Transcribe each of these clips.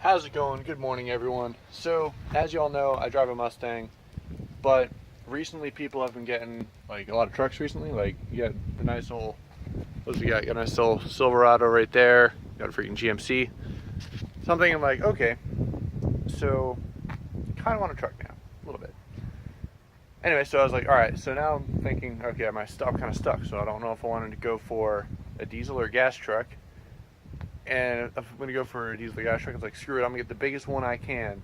How's it going? Good morning, everyone. So, as you all know, I drive a Mustang, but recently people have been getting like a lot of trucks recently. Like, you got the nice old, what do we got? You got a nice old Silverado right there. You got a freaking GMC. So I'm thinking like, okay, so kind of want a truck now, a little bit. Anyway, so I was like, all right. So now I'm thinking, okay, I'm kind of stuck. So I don't know if I wanted to go for a diesel or a gas truck. And if I'm going to go for a diesel gas truck, it's like, screw it, I'm going to get the biggest one I can,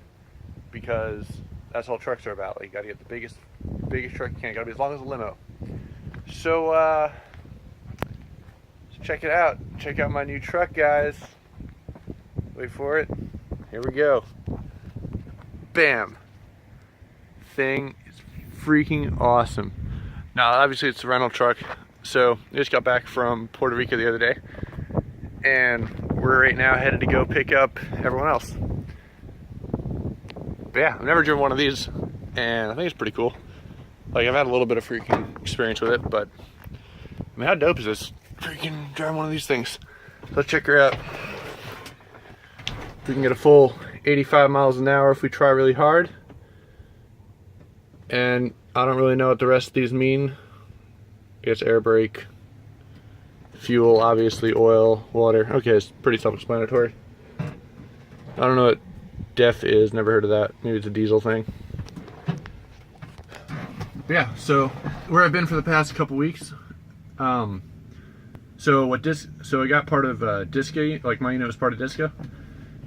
because that's all trucks are about. Like, you got to get the biggest truck you can. Got to be as long as a limo. So, check it out. Check out my new truck, guys. Wait for it. Here we go. Bam. Thing is freaking awesome. Now, obviously, it's a rental truck. So, I just got back from Puerto Rico the other day. And we're right now headed to go pick up everyone else. But yeah, I've never driven one of these, and I think it's pretty cool. Like, I've had a little bit of freaking experience with it, but I mean, how dope is this? Freaking driving one of these things. So let's check her out. We can get a full 85 miles an hour if we try really hard. And I don't really know what the rest of these mean. I guess air brake. Fuel, obviously, oil, water. Okay, it's pretty self-explanatory. I don't know what DEF is, never heard of that. Maybe it's a diesel thing. But yeah, so where I've been for the past couple weeks. So I got part of DISCA, like my unit was part of DISCA.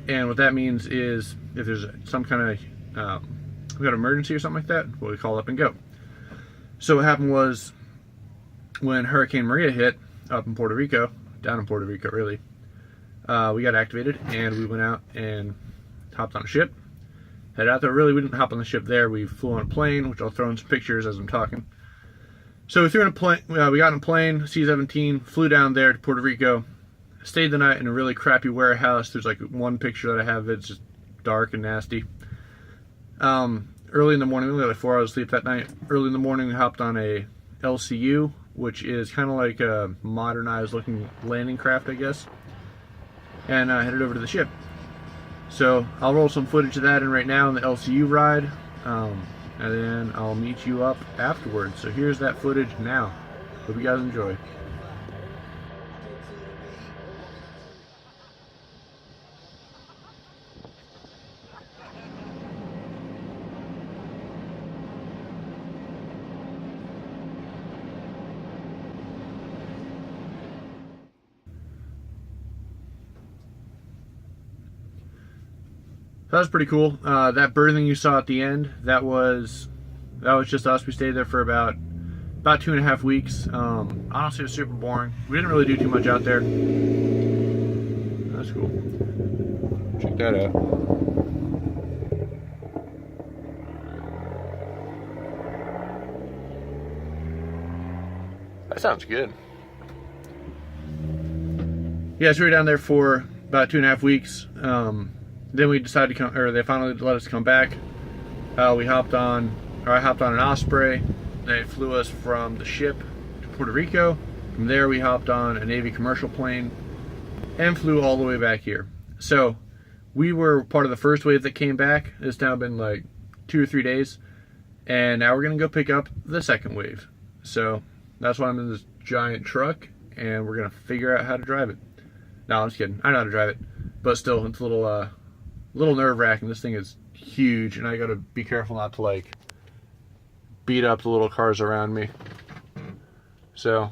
And what that means is if there's some kind of we got an emergency or something like that, we'll call up and go. So what happened was when Hurricane Maria hit, up in Puerto Rico, down in Puerto Rico really, we got activated and we went out and hopped on a ship, headed out there. Really, we didn't hop on the ship there, we flew on a plane, which I'll throw in some pictures as I'm talking. So we flew in a plane, we got in a plane, C-17, flew down there to Puerto Rico, stayed the night in a really crappy warehouse. There's like one picture that I have, it's just dark and nasty. Early in the morning, we only had like 4 hours of sleep that night. Early in the morning, we hopped on a LCU, which is kind of like a modernized looking landing craft, I guess, and headed over to the ship. So I'll roll some footage of that in right now in the LCU ride, and then I'll meet you up afterwards. So here's that footage now. Hope you guys enjoy. That was pretty cool. That berthing you saw at the end, that was just us. We stayed there for about 2.5 weeks. Honestly, it was super boring. We didn't really do too much out there. That's cool. Check that out. That sounds good. Yeah, so we were down there for about 2.5 weeks. Then we decided to come, or they finally let us come back. I hopped on an Osprey. They flew us from the ship to Puerto Rico. From there, we hopped on a Navy commercial plane and flew all the way back here. So we were part of the first wave that came back. It's now been like 2 or 3 days, and now we're gonna go pick up the second wave. So that's why I'm in this giant truck, and we're gonna figure out how to drive it. No, I'm just kidding. I know how to drive it, but still, it's a little nerve-wracking. This thing is huge, and I gotta be careful not to like beat up the little cars around me. So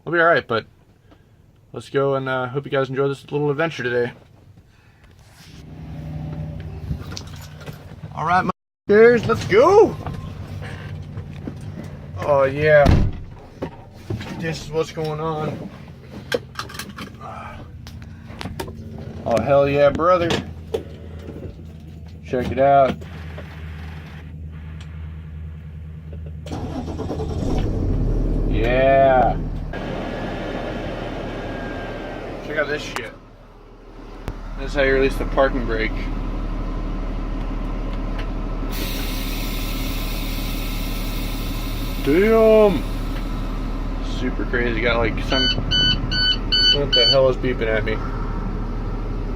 we'll be all right, but let's go, and hope you guys enjoy this little adventure today. All right, motherfuckers, let's go. Oh yeah, this is what's going on. Oh hell yeah, brother. Check it out. Yeah. Check out this shit. This is how you release the parking brake. Damn! Super crazy. Got like some... What the hell is beeping at me?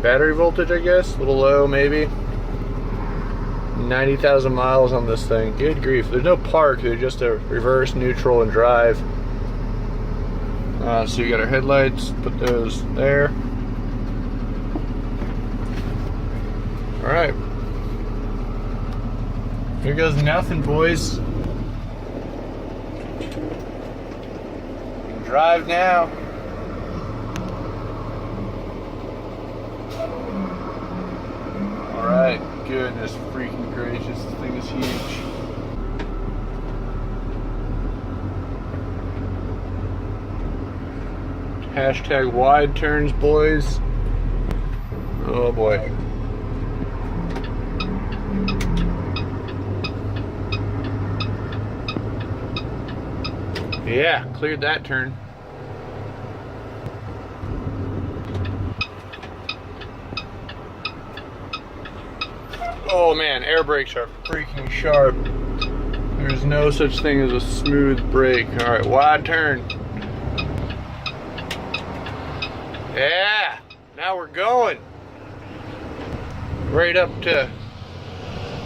battery voltage, I guess. A little low, maybe. 90,000 miles on this thing. Good grief. There's no park. There's just a reverse, neutral, and drive. So you got our headlights. Put those there. Alright. Here goes nothing, boys. You can drive now. Alright, goodness freaking gracious, this thing is huge. Hashtag wide turns, boys. Oh boy. Yeah, cleared that turn. Oh man, air brakes are freaking sharp. There's no such thing as a smooth brake. Alright, wide turn. Yeah, now we're going. Right up to,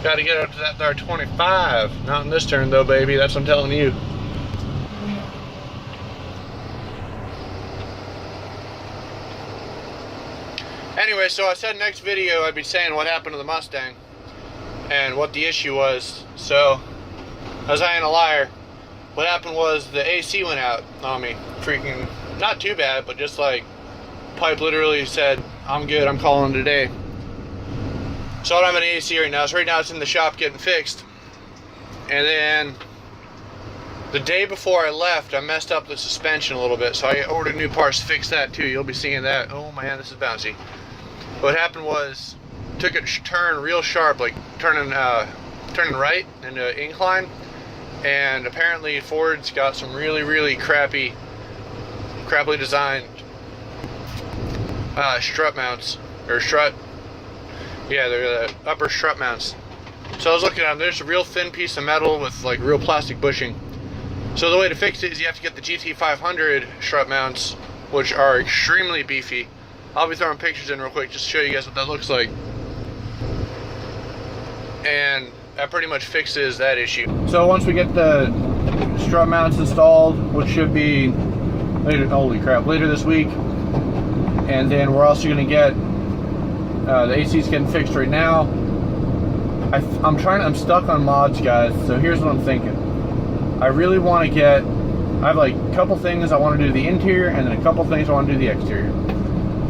gotta get up to that there 25. Not in this turn though, baby, that's what I'm telling you. Anyway, so I said next video I'd be saying what happened to the Mustang and what the issue was. So, as I ain't a liar, what happened was the AC went out on me. Freaking, not too bad, but just like, pipe literally said, I'm good, I'm calling today. So I don't have any AC right now. So right now it's in the shop getting fixed. And then, the day before I left, I messed up the suspension a little bit. So I ordered new parts to fix that too. You'll be seeing that. Oh man, this is bouncy. What happened was, took a turn real sharp, like turning right into incline, and apparently Ford's got some really crappily designed strut mounts, or strut, yeah, they're the upper strut mounts. So I was looking at them, there's a real thin piece of metal with like real plastic bushing. So the way to fix it is you have to get the GT500 strut mounts, which are extremely beefy. I'll be throwing pictures in real quick just to show you guys what that looks like. And that pretty much fixes that issue. So once we get the strut mounts installed, which should be later, holy crap, later this week, and then we're also going to get the AC's getting fixed right now. I'm stuck on mods, guys. So here's what I'm thinking. I really want to get, I have like a couple things I want to do the interior, and then a couple things I want to do the exterior.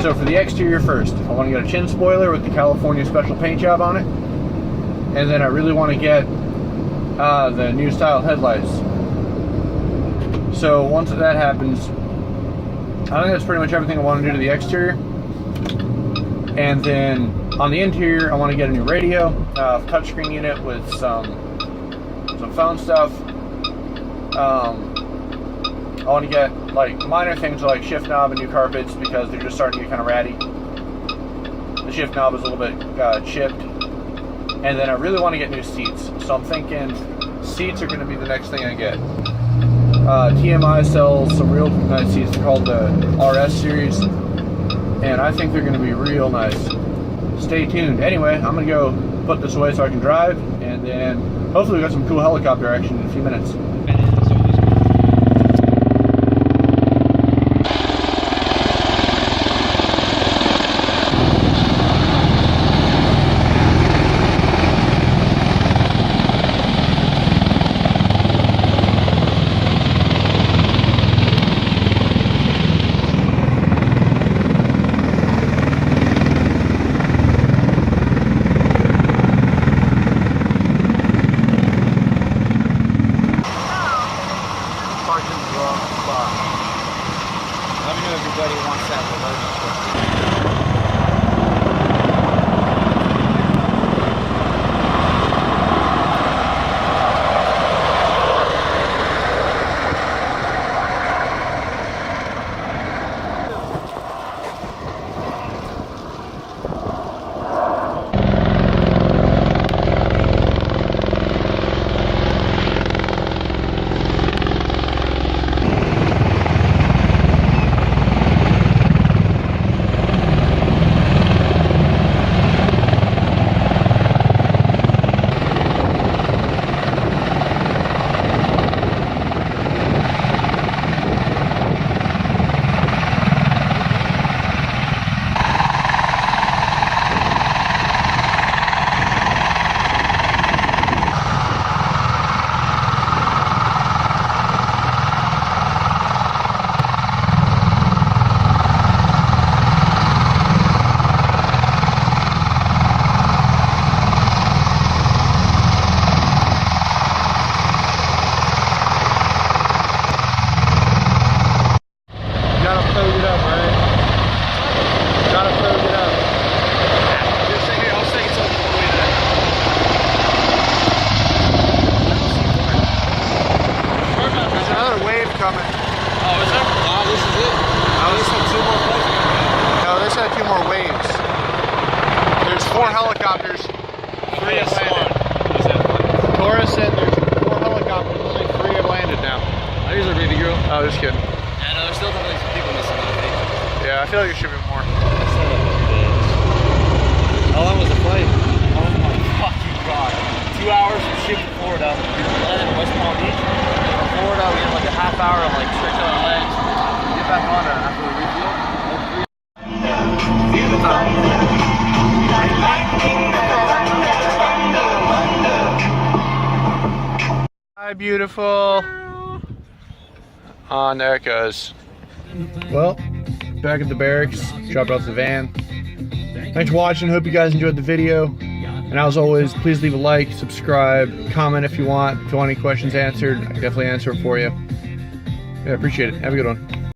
So for the exterior first, I want to get a chin spoiler with the California special paint job on it. And then I really want to get the new style headlights. So once that happens, I think that's pretty much everything I want to do to the exterior. And then on the interior, I want to get a new radio, touchscreen unit with some phone stuff. I want to get like minor things like shift knob and new carpets because they're just starting to get kind of ratty. The shift knob is a little bit chipped. And then I really want to get new seats. So I'm thinking seats are going to be the next thing I get. TMI sells some real nice seats. They're called the RS series. And I think they're going to be real nice. Stay tuned. Anyway, I'm going to go put this away so I can drive. And then hopefully we got some cool helicopter action in a few minutes. 4 helicopters. 3 have landed. Cora said there's 4 helicopters, only 3 have landed now. I usually baby girl. Oh, just kidding. Yeah, no, there's still definitely some people missing on the page. Yeah, I feel like there should be more. How long was the flight? Oh my fucking god. 2 hours from ship to Florida. Landed in West Palm Beach. From Florida, we had like a half hour of like stretch on our legs. Get back on it after we refuel. Hi, beautiful. On there it goes. Well, back at the barracks, dropped off the van. Thanks for watching. Hope you guys enjoyed the video. And as always, please leave a like, subscribe, comment if you want. If you want any questions answered, I can definitely answer it for you. Yeah, appreciate it. Have a good one.